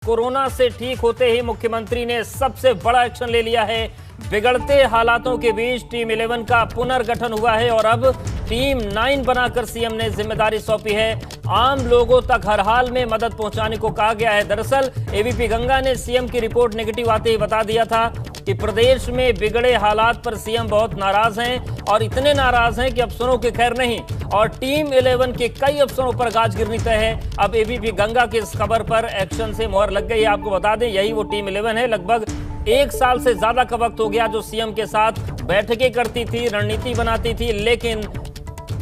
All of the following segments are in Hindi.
कोरोना से ठीक होते ही मुख्यमंत्री ने सबसे बड़ा एक्शन ले लिया है। बिगड़ते हालातों के बीच टीम 11 का पुनर्गठन हुआ है और अब टीम 9 बनाकर सीएम ने जिम्मेदारी सौंपी है। आम लोगों तक हर हाल में मदद पहुंचाने को कहा गया है। दरअसल एबीपी गंगा ने सीएम की रिपोर्ट नेगेटिव आते ही बता दिया था कि प्रदेश में बिगड़े हालात पर सीएम बहुत नाराज हैं और इतने नाराज हैं कि अफसरों के खैर नहीं और टीम 11 के कई अफसरों पर गाज गिरनी तय है। अब एबीपी गंगा की इस खबर पर एक्शन से मोहर लग गई है। आपको बता दें यही वो टीम 11 है। लगभग 1 साल से ज्यादा का वक्त हो गया जो सीएम के साथ बैठकें करती थी, रणनीति बनाती थी, लेकिन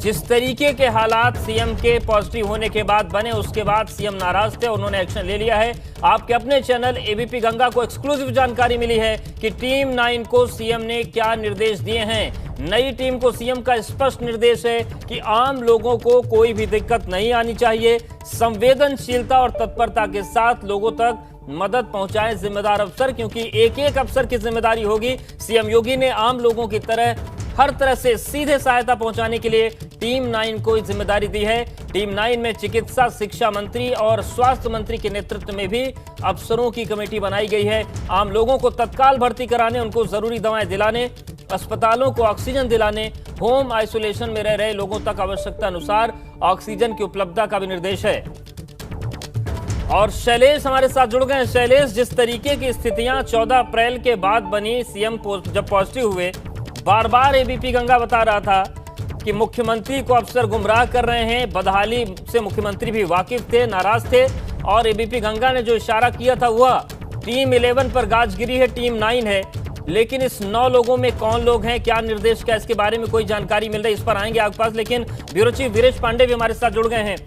जिस तरीके के हालात सीएम के पॉजिटिव होने के बाद बने उसके बाद सीएम नाराज थे। उन्होंने एक्शन ले लिया है। आपके अपने चैनल एबीपी गंगा को एक्सक्लूसिव जानकारी मिली है कि टीम 9 को सीएम ने क्या निर्देश दिए हैं। नई टीम को सीएम का स्पष्ट निर्देश है कि आम लोगों को कोई भी दिक्कत नहीं आनी चाहिए। संवेदनशीलता और तत्परता के साथ लोगों तक मदद पहुंचाएं जिम्मेदार अफसर, क्योंकि एक एक अफसर की जिम्मेदारी होगी। सीएम योगी ने आम लोगों की तरह हर तरह से सीधे सहायता पहुंचाने के लिए टीम 9 को जिम्मेदारी दी है। टीम 9 में चिकित्सा, शिक्षा मंत्री और स्वास्थ्य मंत्री के नेतृत्व में भी अफसरों की कमेटी बनाई गई है। आम लोगों को तत्काल भर्ती कराने, उनको जरूरी दवाएं दिलाने, अस्पतालों को ऑक्सीजन दिलाने, होम आइसोलेशन में रह रहे लोगों तक आवश्यकता अनुसार ऑक्सीजन की उपलब्धता का भी निर्देश है। और शैलेश हमारे साथ जुड़ गए हैं। शैलेश, जिस तरीके की स्थितियां 14 अप्रैल के बाद बनी, सीएम जब पॉजिटिव हुए, बार बार एबीपी गंगा बता रहा था कि मुख्यमंत्री को अफसर गुमराह कर रहे हैं। बदहाली से मुख्यमंत्री भी वाकिफ थे, नाराज थे और एबीपी गंगा ने जो इशारा किया था वह टीम 11 पर गाज गिरी है, टीम 9 है। लेकिन इस 9 लोगों में कौन लोग हैं, क्या निर्देश, क्या इसके बारे में कोई जानकारी मिल रही है, इस पर आएंगे आपके पास। लेकिन ब्यूरो चीफ वीरेश पांडे भी हमारे साथ जुड़ गए हैं।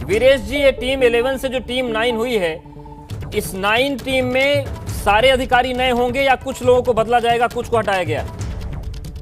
वीरेश जी, ये टीम 11 से जो टीम 9 हुई है, इस 9 टीम में सारे अधिकारी नए होंगे या कुछ लोगों को बदला जाएगा, कुछ को हटाया गया?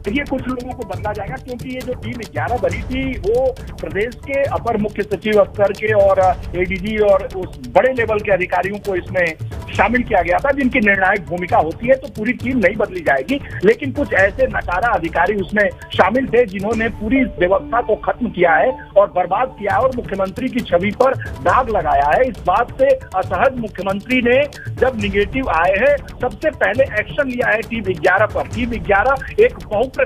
देखिए, कुछ लोगों को बदला जाएगा क्योंकि ये जो टीम 11 बनी थी वो प्रदेश के अपर मुख्य सचिव स्तर के और एडीजी और उस बड़े लेवल के अधिकारियों को इसमें शामिल किया गया था जिनकी निर्णायक भूमिका होती है। तो पूरी टीम नहीं बदली जाएगी, लेकिन कुछ ऐसे नकारा अधिकारी उसमें शामिल थे जिन्होंने पूरी व्यवस्था को खत्म किया है और बर्बाद किया है और मुख्यमंत्री की छवि पर दाग लगाया है। इस बात से असहज मुख्यमंत्री ने जब निगेटिव आए हैं, सबसे पहले एक्शन लिया है टीम 11 पर। टीम 11 एक बहुप्रचारित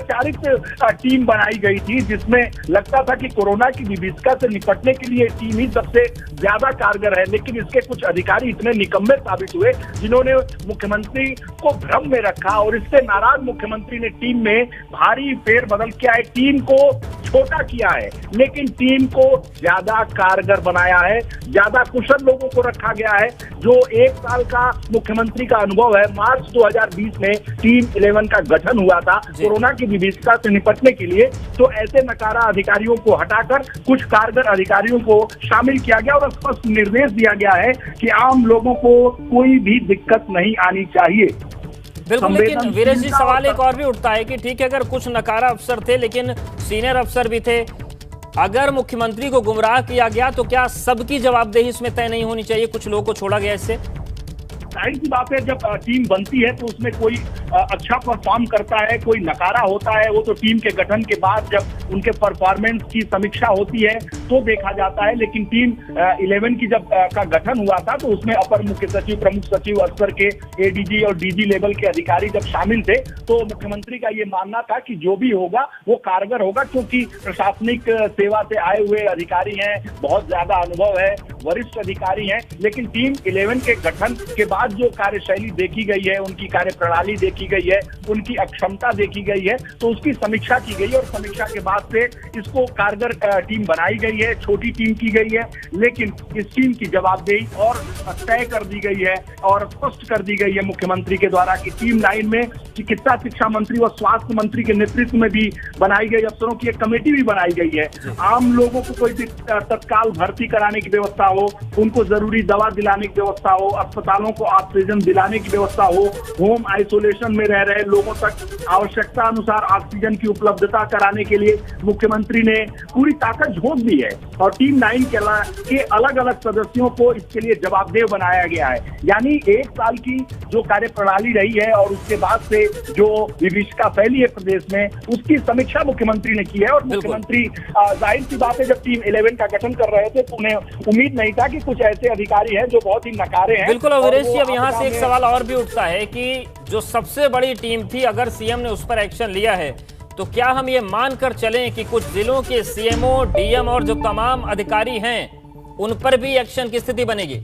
टीम बनाई गई थी जिसमें लगता था कि कोरोना की विभीषिका से निपटने के लिए टीम ही सबसे ज्यादा कारगर है, लेकिन इसके कुछ अधिकारी इतने निकम्मे साबित हुए जिन्होंने मुख्यमंत्री को भ्रम में रखा और इससे नाराज मुख्यमंत्री ने टीम में भारी फेरबदल किया है, टीम को छोटा किया है, लेकिन टीम को ज्यादा कारगर बनाया है। ज्यादा कुशल लोगों को रखा गया है। जो 1 साल का मुख्यमंत्री का अनुभव है, मार्च 2020 में टीम 11 का गठन हुआ था कोरोना की विभीषिका से निपटने के लिए। तो ऐसे नकारा अधिकारियों को हटाकर कुछ कारगर अधिकारियों को शामिल किया गया और स्पष्ट निर्देश दिया गया है कि आम लोगों को कोई भी दिक्कत नहीं आनी चाहिए। बिल्कुल, लेकिन वीरेश जी, सवाल एक और भी उठता है कि ठीक है, अगर कुछ नकारा अफसर थे लेकिन सीनियर अफसर भी थे, अगर मुख्यमंत्री को गुमराह किया गया तो क्या सबकी जवाबदेही इसमें तय नहीं होनी चाहिए? कुछ लोगों को छोड़ा गया इससे? जाहिर सी बात है, जब टीम बनती है तो उसमें कोई अच्छा परफॉर्म करता है, कोई नकारा होता है, वो तो टीम के गठन के बाद जब उनके परफॉर्मेंस की समीक्षा होती है तो देखा जाता है। लेकिन टीम 11 की जब का गठन हुआ था तो उसमें अपर मुख्य सचिव, प्रमुख सचिव स्तर के एडीजी और डीजी लेवल के अधिकारी जब शामिल थे तो मुख्यमंत्री का ये मानना था कि जो भी होगा वो कारगर होगा, क्योंकि प्रशासनिक सेवा से आए हुए अधिकारी हैं, बहुत ज्यादा अनुभव है, वरिष्ठ अधिकारी हैं। लेकिन टीम 11 के गठन के बाद जो कार्यशैली देखी गई है, उनकी कार्यप्रणाली देखी गई है, उनकी अक्षमता देखी गई है, तो उसकी समीक्षा की गई और समीक्षा के बाद से इसको कारगर टीम बनाई गई है, छोटी टीम की गई है। लेकिन इस टीम की जवाबदेही और तय कर दी गई है और स्पष्ट कर दी गई है मुख्यमंत्री के द्वारा कि टीम 9 में चिकित्सा, शिक्षा मंत्री और स्वास्थ्य मंत्री के नेतृत्व में भी बनाई गई अफसरों की एक कमेटी भी बनाई गई है। आम लोगों को कोई तत्काल भर्ती कराने की व्यवस्था हो, उनको जरूरी दवा दिलाने की व्यवस्था हो, अस्पतालों को ऑक्सीजन दिलाने की व्यवस्था हो, होम आइसोलेशन में रह रहे लोगों तक आवश्यकता अनुसार ऑक्सीजन की उपलब्धता कराने के लिए मुख्यमंत्री ने पूरी ताकत झोंक दी है और टीम 9 के अलग अलग सदस्यों को इसके लिए जवाबदेह बनाया गया है। यानी 1 साल की जो कार्यप्रणाली रही है और उसके बाद से जो विभीषिका फैली है प्रदेश में, उसकी समीक्षा मुख्यमंत्री ने की है। और मुख्यमंत्री जाहिर सी बात है, जब टीम 11 का गठन कर रहे थे तो उन्हें उम्मीद नहीं था कि कुछ ऐसे अधिकारी हैं जो बहुत ही नकारे हैं। बिल्कुल वीरेश जी, अब यहाँ से एक सवाल और भी उठता है कि जो सबसे बड़ी टीम थी, अगर सीएम ने उस पर एक्शन लिया है तो क्या हम ये मानकर चलें कि कुछ जिलों के सीएमओ, डीएम और जो तमाम अधिकारी हैं उन पर भी एक्शन की स्थिति बनेगी?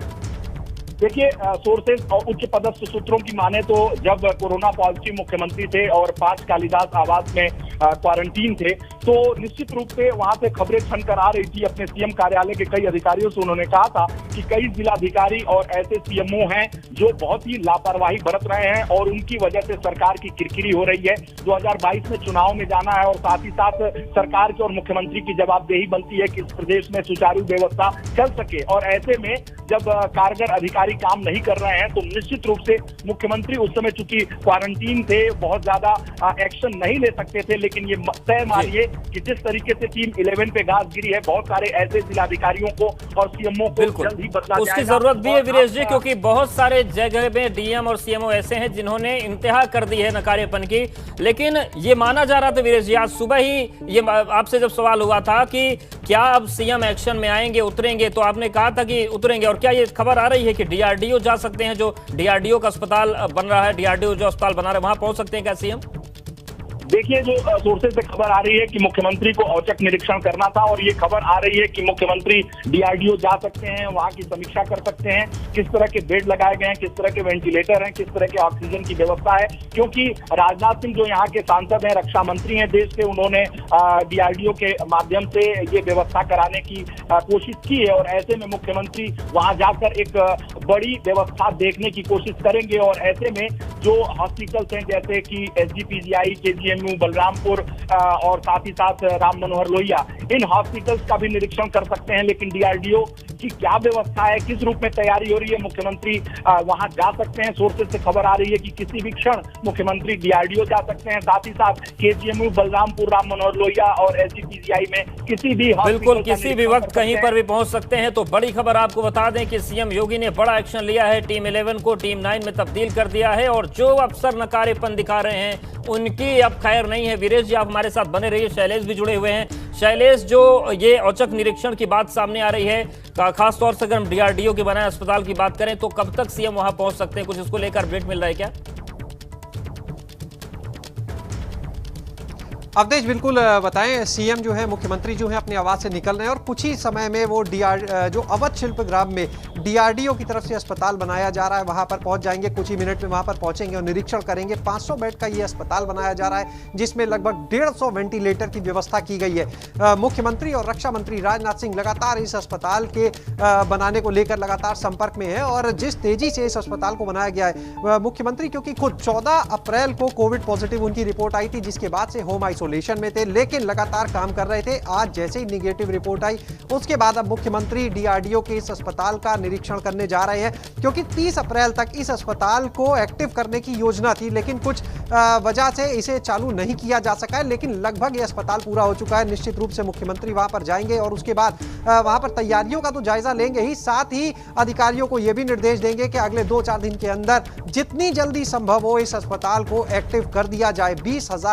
देखिए, सोर्सेज और उच्च पदस्थ सूत्रों की माने तो जब कोरोना पॉजिटिव मुख्यमंत्री थे और 5 कालिदास आवास में क्वारंटीन थे, तो निश्चित रूप से वहां से खबरें छन कर आ रही थी। अपने सीएम कार्यालय के कई अधिकारियों से उन्होंने कहा था कि कई जिलाधिकारी और ऐसे सीएमओ हैं जो बहुत ही लापरवाही बरत रहे हैं और उनकी वजह से सरकार की किरकिरी हो रही है। 2022 में चुनाव में जाना है और साथ ही साथ सरकार के और मुख्यमंत्री की जवाबदेही बनती है कि इस प्रदेश में सुचारू व्यवस्था चल सके। और ऐसे में जब कारगर अधिकारी काम नहीं कर रहे हैं तो निश्चित रूप से मुख्यमंत्री उस समय चूंकि क्वारंटीन थे, बहुत ज्यादा एक्शन नहीं ले सकते थे। लेकिन ये तय मानिए कि जिस तरीके से टीम 11 पे घास गिरी है, बहुत सारे ऐसे जिलाधिकारियों को और सीएमओ को जल्द ही बदला जाएगा। उसकी जरूरत भी है वीरेश जी, क्योंकि बहुत सारे जगह में डीएम और सीएमओ ऐसे हैं जिन्होंने इंतहा कर दी है नकारेपन की। लेकिन ये माना जा रहा था वीरेश जी, आज सुबह ही ये आपसे जब सवाल हुआ था कि क्या अब सीएम एक्शन में आएंगे, उतरेंगे, तो आपने कहा था कि उतरेंगे। और क्या ये खबर आ रही है कि डीआरडीओ जा सकते हैं, जो डीआरडीओ का अस्पताल बन रहा है, डीआरडीओ जो अस्पताल बना रहा है, वहां पहुंच सकते हैं क्या सीएम? देखिए, जो सोर्सेज से खबर आ रही है कि मुख्यमंत्री को औचक निरीक्षण करना था और ये खबर आ रही है कि मुख्यमंत्री डीआरडीओ जा सकते हैं, वहां की समीक्षा कर सकते हैं, किस तरह के बेड लगाए गए हैं, किस तरह के वेंटिलेटर हैं, किस तरह के ऑक्सीजन की व्यवस्था है। क्योंकि राजनाथ सिंह जो यहाँ के सांसद हैं, रक्षा मंत्री हैं देश के, उन्होंने डीआरडीओ के माध्यम से ये व्यवस्था कराने की कोशिश की है और ऐसे में मुख्यमंत्री वहां जाकर एक बड़ी व्यवस्था देखने की कोशिश करेंगे। और ऐसे में जो हॉस्पिटल्स हैं जैसे कि एसजीपीजीआई, केजीएमयू, बलरामपुर और साथ ही साथ राम मनोहर लोहिया, इन हॉस्पिटल्स का भी निरीक्षण कर सकते हैं। लेकिन डीआरडीओ की क्या व्यवस्था है, किस रूप में तैयारी हो रही है, मुख्यमंत्री वहां जा सकते हैं। सोर्सेज से खबर आ रही है कि किसी भी क्षण मुख्यमंत्री डीआरडीओ जा सकते हैं। साथ ही साथ केजीएमयू, बलरामपुर, राम मनोहर लोहिया और एसजीपीजीआई में किसी भी बिल्कुल किसी भी वक्त कहीं पर भी पहुंच सकते हैं। तो बड़ी खबर आपको बता दें कि सीएम योगी ने बड़ा एक्शन लिया है, टीम 11 को टीम 9 में तब्दील कर दिया है और जो अफसर नकारेपन दिखा रहे हैं उनकी अब खैर नहीं है। वीरेश जी, आप हमारे साथ बने रहिए, शैलेश भी जुड़े हुए हैं। शैलेश, जो ये औचक निरीक्षण की बात सामने आ रही है, खासतौर से अगर हम डीआरडीओ के बनाए अस्पताल की बात करें, तो कब तक सीएम वहां पहुंच सकते हैं? कुछ इसको लेकर अपडेट मिल रहा है क्या? अवधेश, बिल्कुल बताएं। सीएम जो है, मुख्यमंत्री जो है, अपने आवास से निकल रहे हैं और कुछ ही समय में वो जो अवध शिल्पग्राम में डीआरडीओ की तरफ से अस्पताल बनाया जा रहा है, वहां पर पहुंच जाएंगे। कुछ ही मिनट में वहां पर पहुंचेंगे और निरीक्षण करेंगे। 500 बेड का ये अस्पताल बनाया जा रहा है जिसमें लगभग 150 वेंटिलेटर की व्यवस्था की गई है। मुख्यमंत्री और रक्षा मंत्री राजनाथ सिंह लगातार इस अस्पताल के बनाने को लेकर लगातार संपर्क में है और जिस तेजी से इस अस्पताल को बनाया गया है, मुख्यमंत्री क्योंकि खुद 14 अप्रैल को कोविड पॉजिटिव उनकी रिपोर्ट आई थी, जिसके बाद से होम आइसोलेशन में थे, लेकिन लगातार काम कर रहे थे। आज जैसे ही निगेटिव रिपोर्ट आई, उसके बाद अब मुख्यमंत्री डीआरडीओ के इस अस्पताल का निरीक्षण करने जा रहे हैं, क्योंकि 30 अप्रैल तक इस अस्पताल को एक्टिव करने की योजना थी, लेकिन कुछ वजह से इसे चालू नहीं किया जा सका है। लेकिन लगभग ये अस्पताल पूरा हो चुका है। निश्चित रूप से मुख्यमंत्री वहां पर जाएंगे और उसके बाद वहां पर तैयारियों का तो जायजा लेंगे ही, साथ ही अधिकारियों को यह भी निर्देश देंगे कि अगले 2-4 दिन के अंदर जितनी जल्दी संभव हो इस अस्पताल को एक्टिव कर दिया जाए।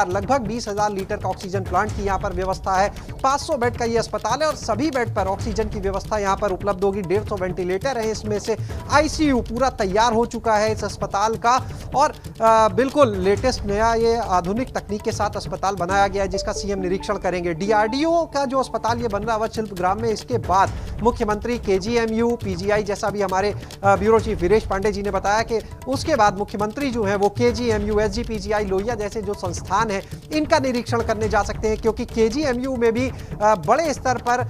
लगभग 20,000 लीटर का ऑक्सीजन प्लांट की यहां पर व्यवस्था है। 500 बेड का ये अस्पताल है और सभी बेड पर ऑक्सीजन की व्यवस्था यहां पर उपलब्ध होगी। 150 वेंटिलेटर है, इसमें से आईसीयू पूरा तैयार हो चुका है इस अस्पताल का और बिल्कुल लेटेस्ट नया ये आधुनिक तकनीक के साथ अस्पताल बनाया गया है, जिसका सीएम निरीक्षण करेंगे। डीआरडीओ का जो अस्पताल ये बन रहा है शिल्पग्राम में, इसके बाद मुख्यमंत्री केजीएमयू, पीजीआई, जैसा भी हमारे ब्यूरो चीफ वीरेश पांडे जी ने बताया कि उसके बाद मुख्यमंत्री जो है वो केजीएमयू, एसजीपीजीआई, लोहिया जैसे जो संस्थान है इनका निरीक्षण करने जा सकते हैं, क्योंकि केजीएमयू में भी बड़े स्तर पर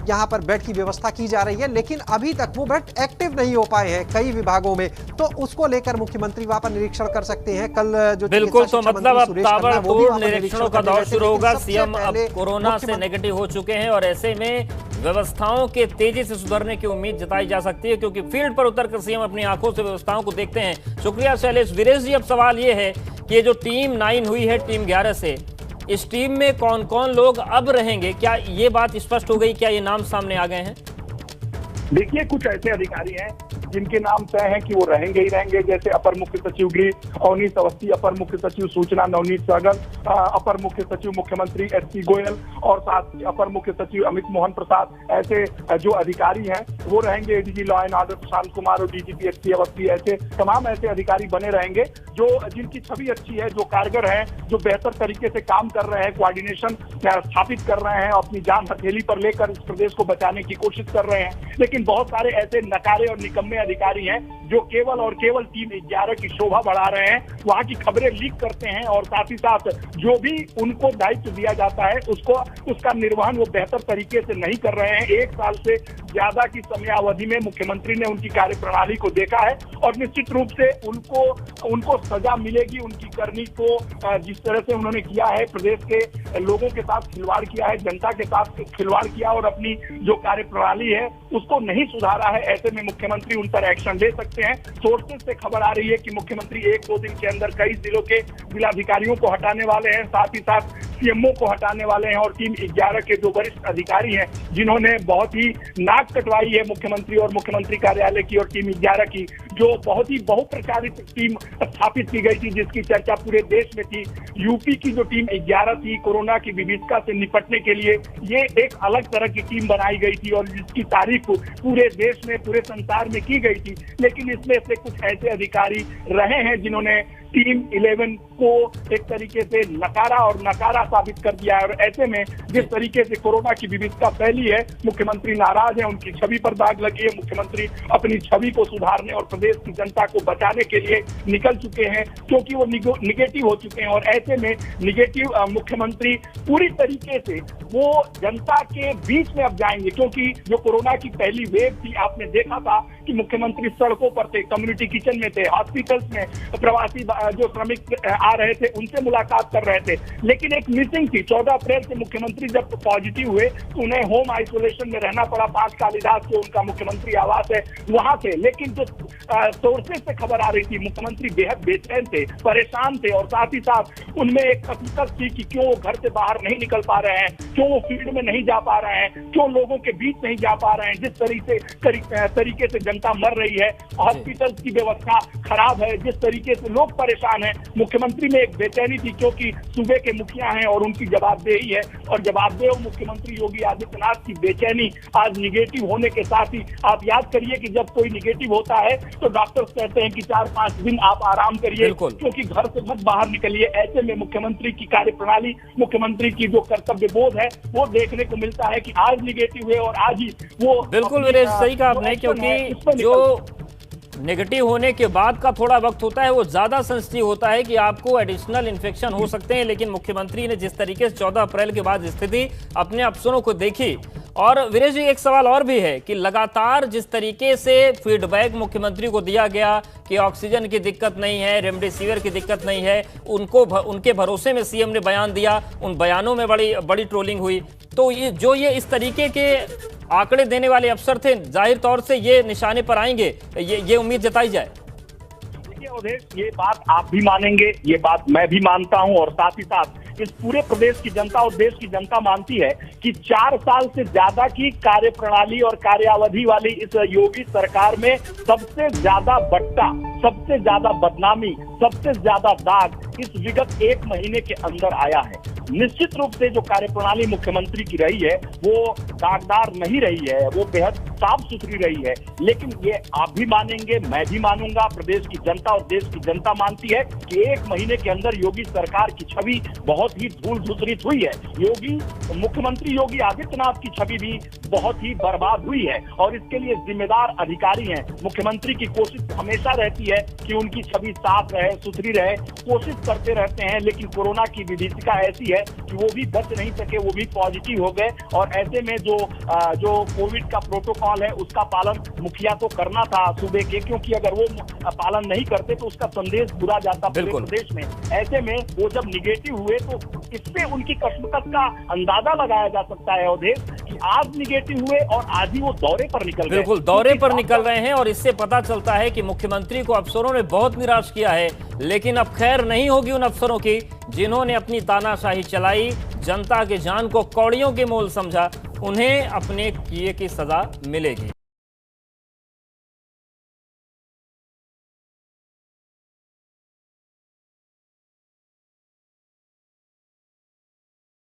यहां पर बेड की व्यवस्था की जा रही है, लेकिन अभी तक वो बेड एक्टिव नहीं हो पाए हैं कई विभागों में, तो उसको लेकर मुख्यमंत्री वहां पर निरीक्षण कर सकते हैं। कल जो बिल्कुल, तो मतलब अब ताबड़तोड़ निरीक्षणों का दौर शुरू होगा। सीएम अब कोरोना से नेगेटिव हो चुके हैं और ऐसे में व्यवस्थाओं के तेजी से सुधरने की उम्मीद जताई जा सकती है, क्योंकि फील्ड पर उतरकर सीएम अपनी आंखों से व्यवस्थाओं को देखते हैं। शुक्रिया शैलेश। वीरेश जी, अब सवाल ये है कि ये जो टीम 9 हुई है टीम 11 से, इस टीम में कौन कौन लोग अब रहेंगे? क्या ये बात स्पष्ट हो गई? क्या ये नाम सामने आ गए हैं? देखिए, कुछ ऐसे अधिकारी हैं जिनके नाम तय हैं कि वो रहेंगे ही रहेंगे, जैसे अपर मुख्य सचिव गृह अवनीश अवस्थी, अपर मुख्य सचिव सूचना नवनीत सहगल, अपर मुख्य सचिव मुख्यमंत्री एससी गोयल और साथ ही अपर मुख्य सचिव अमित मोहन प्रसाद। ऐसे जो अधिकारी हैं वो रहेंगे। ADG law and order Prashant Kumar और डीजीपी एससी अवस्थी, ऐसे तमाम ऐसे अधिकारी बने रहेंगे जो जिनकी छवि अच्छी है, जो कारगर है, जो बेहतर तरीके से काम कर रहे हैं, कोऑर्डिनेशन स्थापित कर रहे हैं, अपनी जान हथेली पर लेकर इस प्रदेश को बचाने की कोशिश कर रहे हैं। लेकिन बहुत सारे ऐसे नकारे और निकम्मे अधिकारी हैं जो केवल और केवल टीम 11 की शोभा बढ़ा रहे हैं, वहां की खबरें लीक करते हैं और साथ ही साथ जो भी उनको दायित्व दिया जाता है उसका निर्वहन वो बेहतर तरीके से नहीं कर रहे हैं। 1 साल से ज्यादा की समयावधि में मुख्यमंत्री ने उनकी कार्यप्रणाली को देखा है और निश्चित रूप से उनको सजा मिलेगी उनकी करनी को। जिस तरह से उन्होंने किया है, प्रदेश के लोगों के साथ खिलवाड़ किया है, जनता के साथ खिलवाड़ किया और अपनी जो कार्यप्रणाली है उसको नहीं सुधारा है, ऐसे में मुख्यमंत्री उन पर एक्शन ले सकते हैं। सोर्सेज से खबर आ रही है कि मुख्यमंत्री 1-2 दिन के अंदर कई जिलों के जिलाधिकारियों को हटाने वाले हैं, साथ ही साथ सीएमओ को हटाने वाले हैं और टीम 11 के जो वरिष्ठ अधिकारी हैं जिन्होंने बहुत ही नाक कटवाई है मुख्यमंत्री और मुख्यमंत्री कार्यालय की और टीम 11 की, जो बहुत ही बहुप्रचारित टीम स्थापित की गई थी जिसकी चर्चा पूरे देश में थी। यूपी की जो टीम 11 थी, कोरोना की विभीषिका से निपटने के लिए ये एक अलग तरह की टीम बनाई गई थी और जिसकी तारीफ पूरे देश में, पूरे संसार में की गई थी। लेकिन इसमें से कुछ ऐसे अधिकारी रहे हैं जिन्होंने टीम 11 को एक तरीके से नकारा साबित कर दिया है और ऐसे में जिस तरीके से कोरोना की विभीषिका फैली है, मुख्यमंत्री नाराज है, उनकी छवि पर दाग लगी है। मुख्यमंत्री अपनी छवि को सुधारने और प्रदेश की जनता को बचाने के लिए निकल चुके हैं, क्योंकि वो निगेटिव हो चुके हैं और ऐसे में निगेटिव मुख्यमंत्री पूरी तरीके से वो जनता के बीच में अब जाएंगे, क्योंकि जो कोरोना की पहली वेव थी, आपने देखा था कि मुख्यमंत्री सड़कों पर थे, कम्युनिटी किचन में थे, हॉस्पिटल्स में प्रवासी जो श्रमिक आ रहे थे उनसे मुलाकात कर रहे थे। लेकिन एक मिसिंग थी। 14 अप्रैल से मुख्यमंत्री जब पॉजिटिव हुए तो उन्हें होम आइसोलेशन में रहना पड़ा। 5 कालीदास जो उनका मुख्यमंत्री आवास है वहां थे। लेकिन जो सोर्सेज से खबर आ रही थी, मुख्यमंत्री बेहद बेचैन थे, परेशान थे और साथ ही साथ उनमें एक कसरत थी कि क्यों वो घर से बाहर नहीं निकल पा रहे हैं, क्यों वो फील्ड में नहीं जा पा रहे हैं, क्यों लोगों के बीच नहीं जा पा रहे हैं। जिस तरीके से जनता मर रही है, हॉस्पिटल की व्यवस्था खराब है, जिस तरीके से लोग परेशान है, मुख्यमंत्री में एक बेचैनी थी, क्योंकि सूबे के मुखिया हैं और उनकी जवाबदेही है और जवाबदेह मुख्यमंत्री योगी आदित्यनाथ की बेचैनी आज निगेटिव होने के साथ ही, आप याद करिए कि जब कोई निगेटिव होता है तो डॉक्टर्स कहते हैं कि 4-5 दिन आप आराम करिए, क्योंकि घर से मत बाहर निकलिए। ऐसे में मुख्यमंत्री की कार्यप्रणाली, मुख्यमंत्री की जो कर्तव्य बोध है वो देखने को मिलता है कि आज निगेटिव हुए और आज ही वो बिल्कुल वीरेश, सही कहा आपने, क्योंकि जो नेगेटिव होने के बाद का थोड़ा वक्त होता है वो ज्यादा सेंसिटिव होता है कि आपको एडिशनल इन्फेक्शन हो सकते हैं। लेकिन मुख्यमंत्री ने जिस तरीके से 14 अप्रैल के बाद स्थिति अपने अफसरों को देखी। और वीरेश जी, एक सवाल और भी है कि लगातार जिस तरीके से फीडबैक मुख्यमंत्री को दिया गया कि ऑक्सीजन की दिक्कत नहीं है, रेमडेसिविर की दिक्कत नहीं है, उनके भरोसे में सीएम ने बयान दिया, उन बयानों में बड़ी ट्रोलिंग हुई। तो ये इस तरीके के आंकड़े देने वाले अफसर थे, जाहिर तौर से ये निशाने पर आएंगे, ये उम्मीद जताई जाए। देखिए अवधेश, ये बात आप भी मानेंगे, ये बात मैं भी मानता हूं और साथ ही साथ इस पूरे प्रदेश की जनता और देश की जनता मानती है कि 4 साल से ज्यादा की कार्यप्रणाली और कार्यावधि वाली इस योगी सरकार में सबसे ज्यादा बट्टा, सबसे ज्यादा बदनामी, सबसे ज्यादा दाग इस विगत 1 महीने के अंदर आया है। निश्चित रूप से जो कार्यप्रणाली मुख्यमंत्री की रही है वो दागदार नहीं रही है, वो बेहद साफ सुथरी रही है। लेकिन ये आप भी मानेंगे, मैं भी मानूंगा, प्रदेश की जनता और देश की जनता मानती है कि 1 महीने के अंदर योगी सरकार की छवि बहुत ही धूल धूसरित हुई है। मुख्यमंत्री योगी आदित्यनाथ की छवि भी बहुत ही बर्बाद हुई है और इसके लिए जिम्मेदार अधिकारी हैं। मुख्यमंत्री की कोशिश हमेशा रहती है कि उनकी छवि साफ रहे, सुथरी रहे, कोशिश करते रहते हैं। लेकिन कोरोना की विभीषिका ऐसी है कि वो भी बच नहीं सके, वो भी पॉजिटिव हो गए और ऐसे में जो कोविड का प्रोटोकॉल है उसका पालन मुखिया को करना था सूबे के, क्योंकि अगर वो पालन नहीं करते तो उसका संदेश बुरा जाता पूरे प्रदेश में। ऐसे में वो जब निगेटिव हुए तो इससे उनकी कसमत का अंदाजा लगाया जा सकता है अवधेश आज निगेटिव हुए और आज ही वो दौरे पर निकल गए। बिल्कुल दौरे पर निकल रहे हैं और इससे पता चलता है कि मुख्यमंत्री को अफसरों ने बहुत निराश किया है, लेकिन अब खैर नहीं होगी उन अफसरों की जिन्होंने अपनी तानाशाही चलाई, जनता के जान को कौड़ियों के मोल समझा। उन्हें अपने किए की सजा मिलेगी।